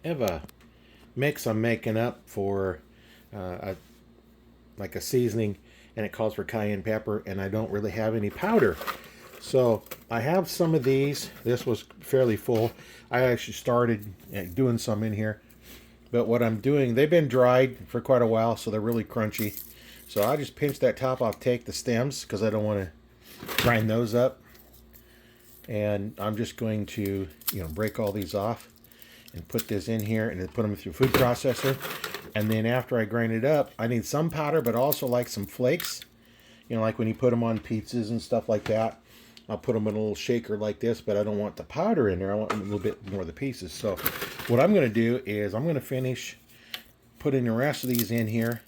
I have a mix I'm making up for like a seasoning, and it calls for cayenne pepper, and I don't really have any powder. So I have some of these. This was fairly full. I actually started doing some in here. But what I'm doing, they've been dried for quite a while, so they're really crunchy. So I just pinch that top off, take the stems, because I don't want to grind those up. And I'm just going to, break all these off and put this in here and then put them through a food processor. And then after I grind it up, I need some powder, but also like some flakes. Like when you put them on pizzas and stuff like that. I'll put them in a little shaker like this, but I don't want the powder in there. I want a little bit more of the pieces. So what I'm going to do is I'm going to finish putting the rest of these in here,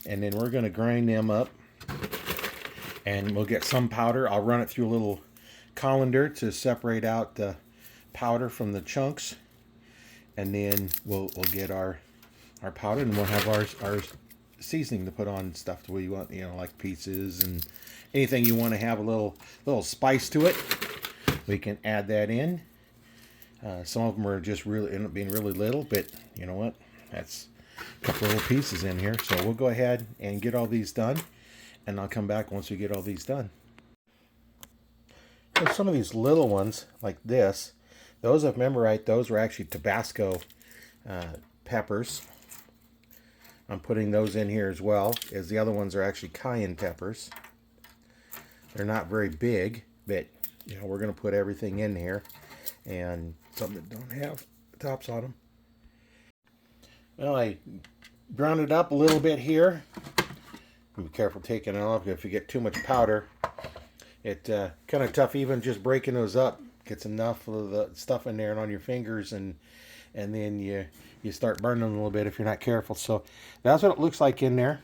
and then we're going to grind them up, and we'll get some powder. I'll run it through a little colander to separate out the powder from the chunks, and then we'll get our powder, and we'll have our seasoning to put on stuff the way you want, like pizzas and anything you want to have a little spice to it. We can add that in. Some of them are just really end up being really little, but you know what? That's a couple little pieces in here. So we'll go ahead and get all these done, and I'll come back once we get all these done. And some of these little ones like this, those, if I remember right, those were actually Tabasco peppers. I'm putting those in here as well, as the other ones are actually cayenne peppers. They're not very big, but we're going to put everything in here, and some that don't have tops on them. Well, I ground it up a little bit here. Be careful taking it off. If you get too much powder, it kind of tough even just breaking those up. Gets enough of the stuff in there and on your fingers, and then you start burning them a little bit if you're not careful. So that's what it looks like in there.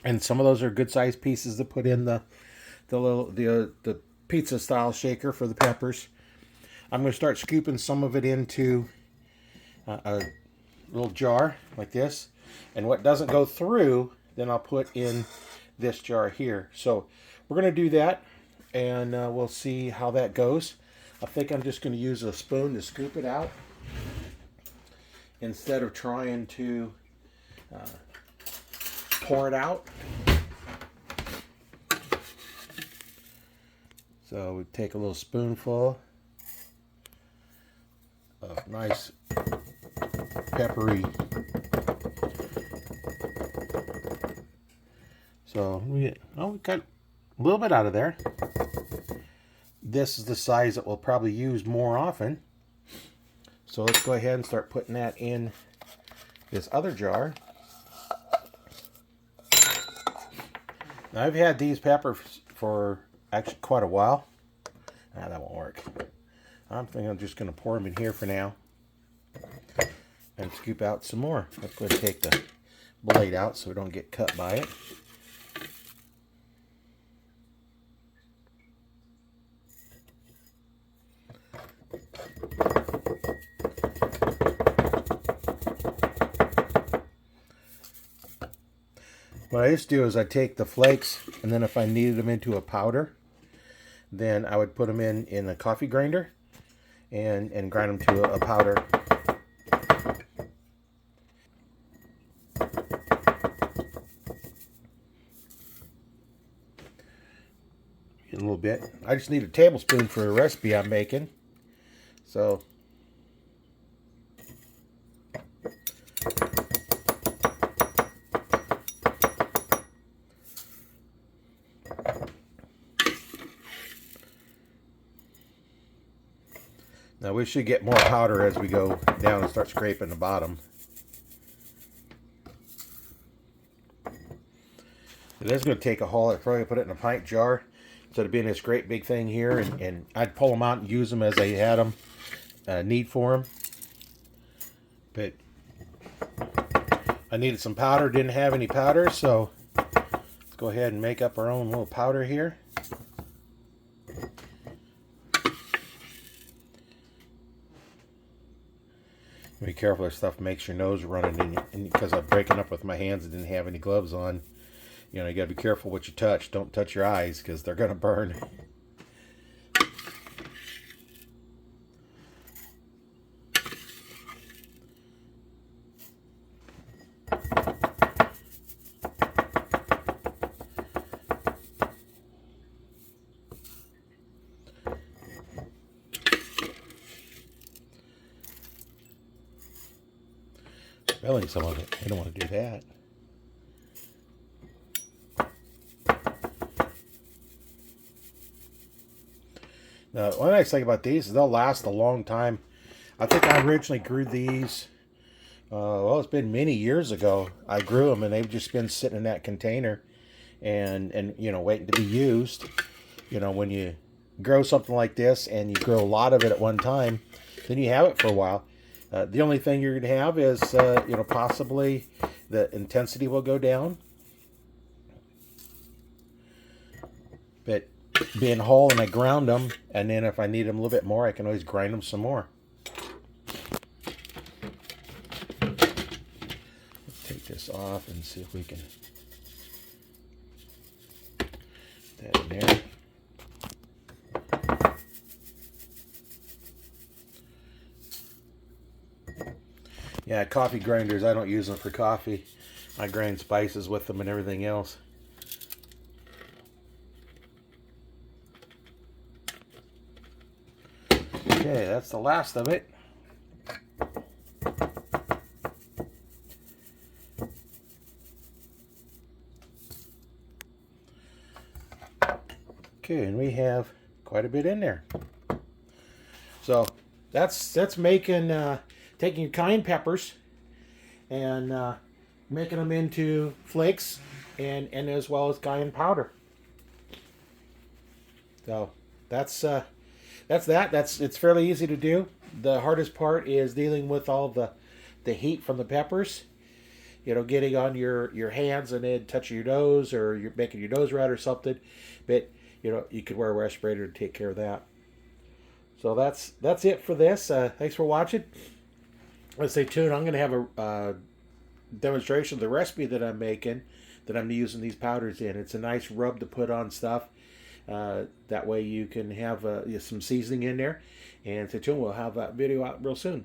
And some of those are good sized pieces to put in the pizza style shaker for the peppers. I'm going to start scooping some of it into a little jar like this, and what doesn't go through, then I'll put in this jar here. So we're going to do that, and we'll see how that goes. I think I'm just going to use a spoon to scoop it out instead of trying to pour it out. So we take a little spoonful of nice peppery. So we got a little bit out of there. This is the size that we'll probably use more often. So let's go ahead and start putting that in this other jar. Now I've had these peppers for actually quite a while. That won't work. I'm thinking I'm just going to pour them in here for now and scoop out some more. Let's go ahead and take the blade out so we don't get cut by it. What I used to do is I take the flakes, and then if I needed them into a powder, then I would put them in a coffee grinder and grind them to a powder. A little bit. I just need a tablespoon for a recipe I'm making. So now we should get more powder as we go down and start scraping the bottom. It is going to take a haul. I'd probably put it in a pint jar instead of being this great big thing here, and I'd pull them out and use them as I had them, need for them. But I needed some powder, didn't have any powder, so let's go ahead and make up our own little powder here. Be careful, this stuff makes your nose running, and because I'm breaking up with my hands and didn't have any gloves on, you gotta be careful what you touch. Don't touch your eyes because they're gonna burn. spilling some of it. I don't want to do that. Now, one nice thing about these is they'll last a long time. I think I originally grew these, well, it's been many years ago. I grew them, and they've just been sitting in that container and you know, waiting to be used. You know, when you grow something like this and you grow a lot of it at one time, then you have it for a while. The only thing you're going to have is, you know, possibly the intensity will go down. But being whole, and I ground them, and then if I need them a little bit more, I can always grind them some more. Let's take this off and see if we can put that in there. Yeah, coffee grinders, I don't use them for coffee. I grind spices with them and everything else. Okay, that's the last of it. Okay, and we have quite a bit in there. So that's making taking your cayenne peppers and making them into flakes and as well as cayenne powder. So that's it's fairly easy to do. The hardest part is dealing with all the heat from the peppers. You know, getting on your hands and then touching your nose, or you're making your nose red or something. But you know, you could wear a respirator to take care of that. So that's it for this. Thanks for watching. Let's stay tuned. I'm going to have a demonstration of the recipe that I'm making, that I'm using these powders in. It's a nice rub to put on stuff. That way you can have some seasoning in there. And stay tuned. We'll have that video out real soon.